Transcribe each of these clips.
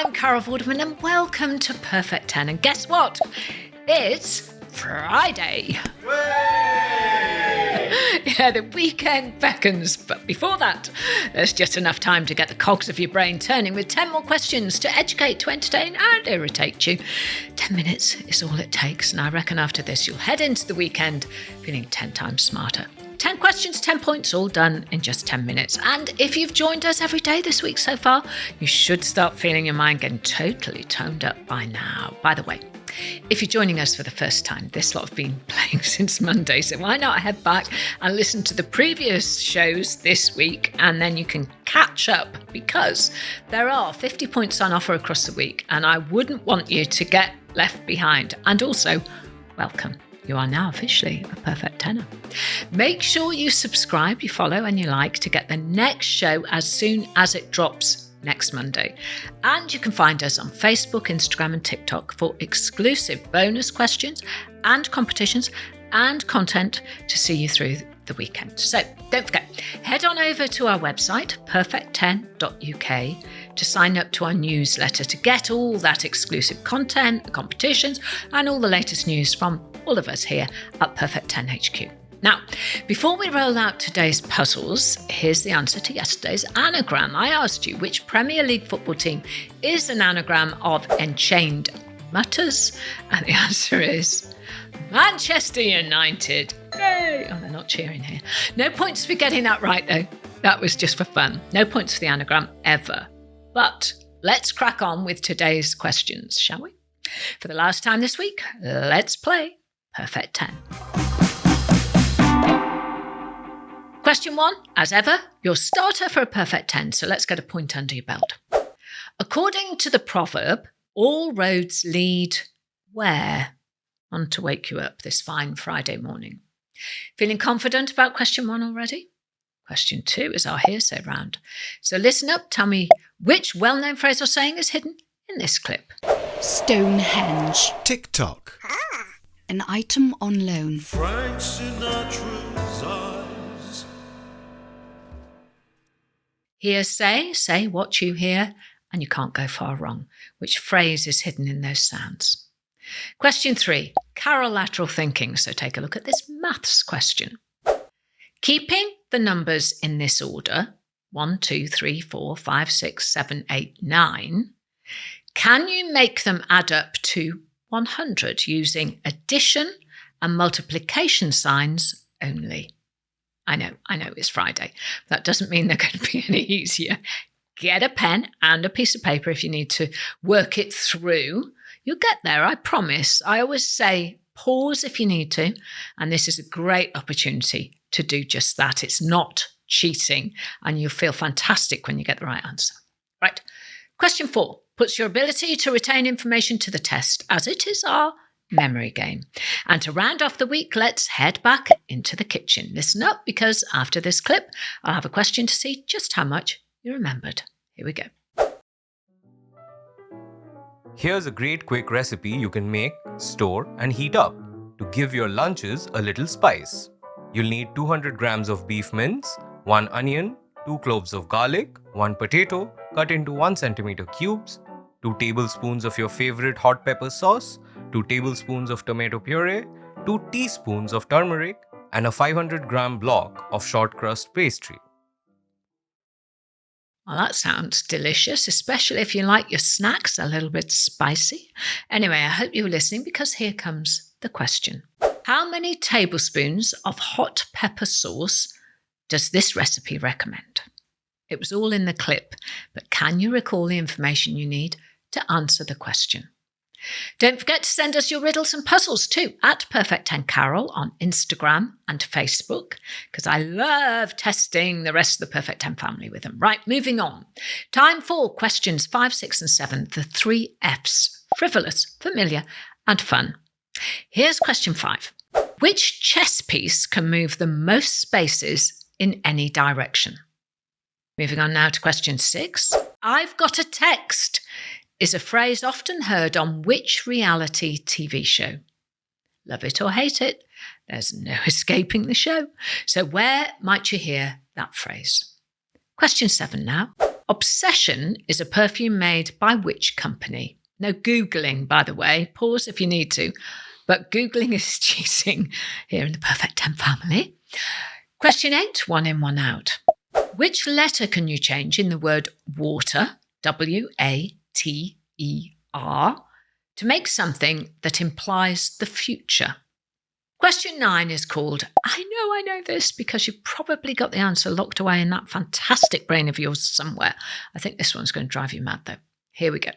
I'm Carol Vorderman and welcome to Perfect 10. And guess what? It's Friday. Yeah, the weekend beckons. But before that, there's just enough time to get the cogs of your brain turning with 10 more questions to educate, to entertain and irritate you. 10 minutes is all it takes. And I reckon after this, you'll head into the weekend feeling 10 times smarter. 10 questions, 10 points, all done in just 10 minutes. And if you've joined us every day this week so far, you should start feeling your mind getting totally toned up by now. By the way, if you're joining us for the first time, this lot have been playing since Monday, so why not head back and listen to the previous shows this week, and then you can catch up, because there are 50 points on offer across the week, and I wouldn't want you to get left behind. And also, welcome. You are now officially a perfect tenner. Make sure you subscribe, you follow and you like to get the next show as soon as it drops next Monday. And you can find us on Facebook, Instagram and TikTok for exclusive bonus questions and competitions and content to see you through the weekend. So don't forget, head on over to our website, perfect10.uk, to sign up to our newsletter to get all that exclusive content, the competitions and all the latest news from all of us here at Perfect 10 HQ. Now, before we roll out today's puzzles, here's the answer to yesterday's anagram. I asked you which Premier League football team is an anagram of enchained mutters, and the answer is Manchester United. Yay! Oh, they're not cheering here. No points for getting that right, though. That was just for fun. No points for the anagram ever. But let's crack on with today's questions, shall we? For the last time this week, let's play Perfect 10. Question 1, as ever, your starter for a perfect 10, so let's get a point under your belt. According to the proverb, all roads lead where? On to wake you up this fine Friday morning. Feeling confident about question 1 already? Question 2 is our hearsay round. So listen up, tell me which well-known phrase or saying is hidden in this clip. Stonehenge. TikTok. An item on loan. Frank Sinatra's eyes. Hearsay, say what you hear, and you can't go far wrong. Which phrase is hidden in those sounds? Question 3, carolateral thinking. So take a look at this maths question. Keeping the numbers in this order, 1, 2, 3, 4, 5, 6, 7, 8, 9, can you make them add up to 100 using addition and multiplication signs only? I know it's Friday. That doesn't mean they're going to be any easier. Get a pen and a piece of paper if you need to work it through. You'll get there, I promise. I always say pause if you need to, and this is a great opportunity to do just that. It's not cheating, and you'll feel fantastic when you get the right answer. Right. Question 4 puts your ability to retain information to the test, as it is our memory game. And to round off the week, let's head back into the kitchen. Listen up, because after this clip, I'll have a question to see just how much you remembered. Here we go. Here's a great quick recipe you can make, store and heat up to give your lunches a little spice. You'll need 200 grams of beef mince, 1 onion, 2 cloves of garlic, 1 potato cut into 1 centimeter cubes, 2 tablespoons of your favorite hot pepper sauce, 2 tablespoons of tomato puree, 2 teaspoons of turmeric, and a 500 gram block of short crust pastry. Well, that sounds delicious, especially if you like your snacks a little bit spicy. Anyway, I hope you were listening, because here comes the question. How many tablespoons of hot pepper sauce does this recipe recommend? It was all in the clip, but can you recall the information you need to answer the question? Don't forget to send us your riddles and puzzles too at Perfect 10 Carol on Instagram and Facebook, because I love testing the rest of the Perfect 10 family with them. Right, moving on. Time for questions 5, 6 and 7, the 3 Fs: frivolous, familiar and fun. Here's question 5. Which chess piece can move the most spaces in any direction? Moving on now to question 6. I've got a text is a phrase often heard on which reality TV show? Love it or hate it, there's no escaping the show. So where might you hear that phrase? Question 7 now. Obsession is a perfume made by which company? No Googling, by the way. Pause if you need to. But Googling is cheating here in the Perfect 10 family. Question 8, one in, one out. Which letter can you change in the word water, W-A-T-E-R, to make something that implies the future? Question 9 is called I know this, because you've probably got the answer locked away in that fantastic brain of yours somewhere. I think this one's going to drive you mad though. Here we go.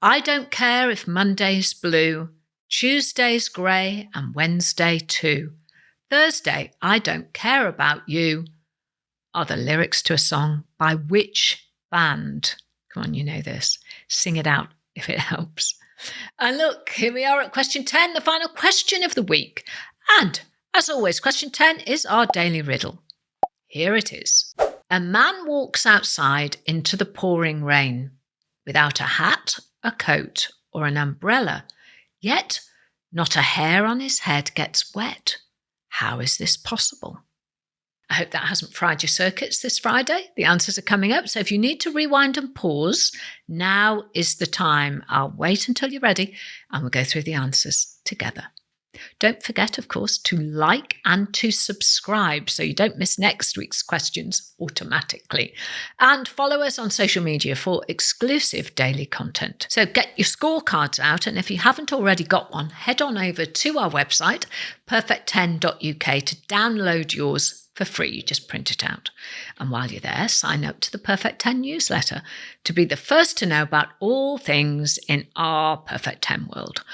I don't care if Monday's blue, Tuesday's grey and Wednesday too. Thursday, I don't care about you, are the lyrics to a song by which band? Come on, you know this. Sing it out if it helps. And look, here we are at question 10, the final question of the week. And as always, question 10 is our daily riddle. Here it is. A man walks outside into the pouring rain without a hat, a coat, or an umbrella, yet not a hair on his head gets wet. How is this possible? I hope that hasn't fried your circuits this Friday. The answers are coming up, so if you need to rewind and pause, now is the time. I'll wait until you're ready and we'll go through the answers together. Don't forget, of course, to like and to subscribe so you don't miss next week's questions automatically. And follow us on social media for exclusive daily content. So get your scorecards out, and if you haven't already got one, head on over to our website, perfect10.uk, to download yours for free. You just print it out. And while you're there, sign up to the Perfect 10 newsletter to be the first to know about all things in our Perfect 10 world.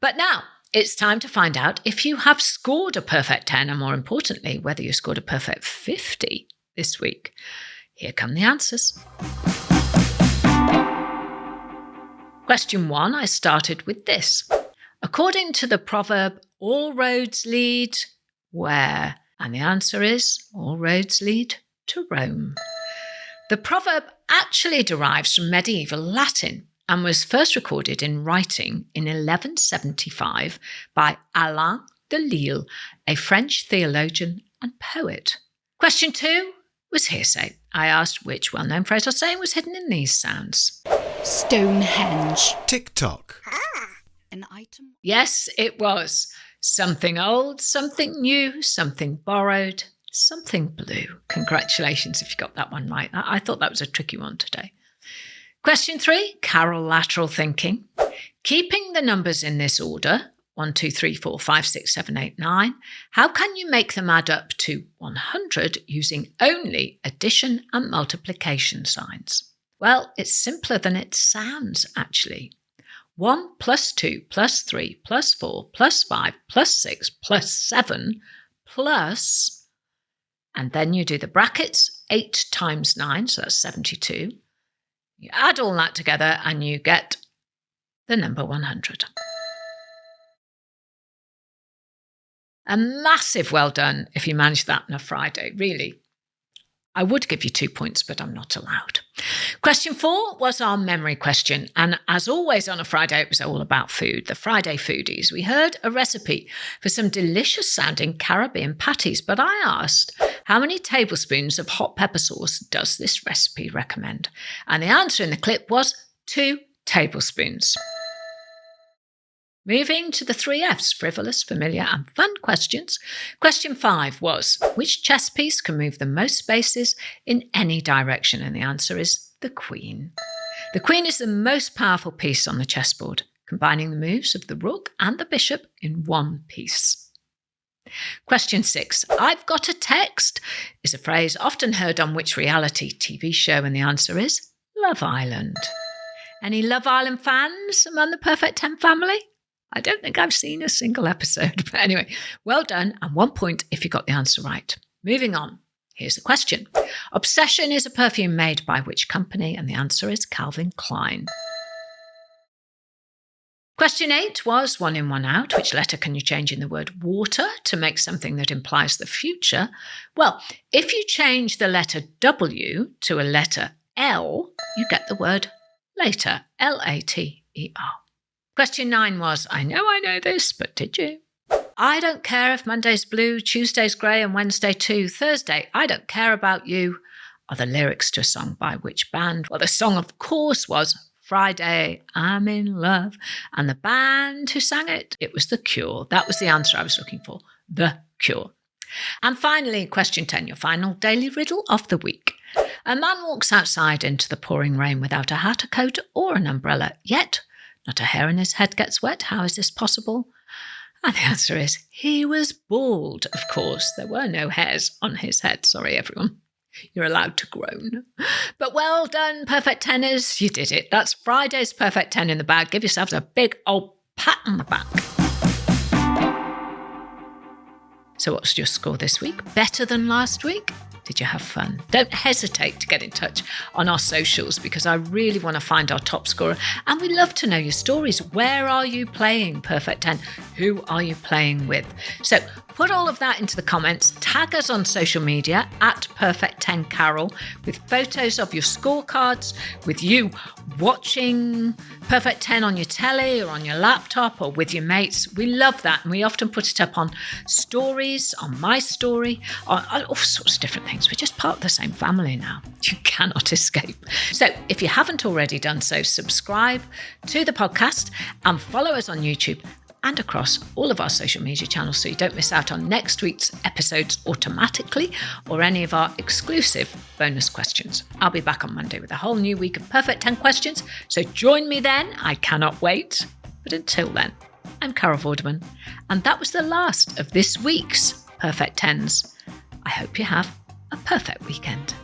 But now, it's time to find out if you have scored a perfect 10, and more importantly, whether you scored a perfect 50 this week. Here come the answers. Question 1, I started with this. According to the proverb, all roads lead where? And the answer is, all roads lead to Rome. The proverb actually derives from medieval Latin and was first recorded in writing in 1175 by Alain de Lille, a French theologian and poet. Question 2 was hearsay. I asked which well-known phrase or saying was hidden in these sounds. Stonehenge. TikTok. An item. Yes, it was. Something old, something new, something borrowed, something blue. Congratulations if you got that one right. I thought that was a tricky one today. Question 3, Carol lateral thinking. Keeping the numbers in this order, 1, 2, 3, 4, 5, 6, 7, 8, 9, how can you make them add up to 100 using only addition and multiplication signs? Well, it's simpler than it sounds, actually. 1 plus 2 plus 3 plus 4 plus 5 plus 6 plus 7 plus, and then you do the brackets, 8 times 9, so that's 72. You add all that together and you get the number 100. A massive well done if you managed that on a Friday, really. I would give you 2 points, but I'm not allowed. Question 4 was our memory question. And as always on a Friday, it was all about food. The Friday foodies. We heard a recipe for some delicious sounding Caribbean patties, but I asked, how many tablespoons of hot pepper sauce does this recipe recommend? And the answer in the clip was 2 tablespoons. Moving to the 3 Fs, frivolous, familiar and fun questions. Question 5 was, which chess piece can move the most spaces in any direction? And the answer is the queen. The queen is the most powerful piece on the chessboard, combining the moves of the rook and the bishop in one piece. Question 6, I've got a text, is a phrase often heard on which reality TV show? And the answer is Love Island. Any Love Island fans among the Perfect 10 family? I don't think I've seen a single episode. But anyway, well done, and 1 point if you got the answer right. Moving on, here's the question. Obsession is a perfume made by which company? And the answer is Calvin Klein. Question 8 was 1 in, 1 out. Which letter can you change in the word water to make something that implies the future? Well, if you change the letter W to a letter L, you get the word later, L-A-T-E-R. Question 9 was, I know this, but did you? I don't care if Monday's blue, Tuesday's grey and Wednesday too. Thursday, I don't care about you, are the lyrics to a song by which band? Well, the song, of course, was Friday, I'm in Love. And the band who sang it, it was The Cure. That was the answer I was looking for, The Cure. And finally, question 10, your final daily riddle of the week. A man walks outside into the pouring rain without a hat, a coat, or an umbrella, yet not a hair in his head gets wet. How is this possible? And the answer is he was bald, of course. There were no hairs on his head. Sorry, everyone. You're allowed to groan. But well done, Perfect Teners. You did it. That's Friday's Perfect 10 in the bag. Give yourselves a big old pat on the back. So what's your score this week? Better than last week? Did you have fun? Don't hesitate to get in touch on our socials because I really want to find our top scorer. And we love to know your stories. Where are you playing Perfect 10? Who are you playing with? So put all of that into the comments. Tag us on social media at Perfect 10 Carol with photos of your scorecards, with you watching Perfect 10 on your telly or on your laptop or with your mates. We love that. And we often put it up on stories, on my story, on all sorts of different things. We're just part of the same family now. You cannot escape. So if you haven't already done so, subscribe to the podcast and follow us on YouTube and across all of our social media channels so you don't miss out on next week's episodes automatically or any of our exclusive bonus questions. I'll be back on Monday with a whole new week of Perfect 10 questions, so join me then. I cannot wait. But until then, I'm Carol Vorderman, and that was the last of this week's Perfect 10s. I hope you have a perfect weekend.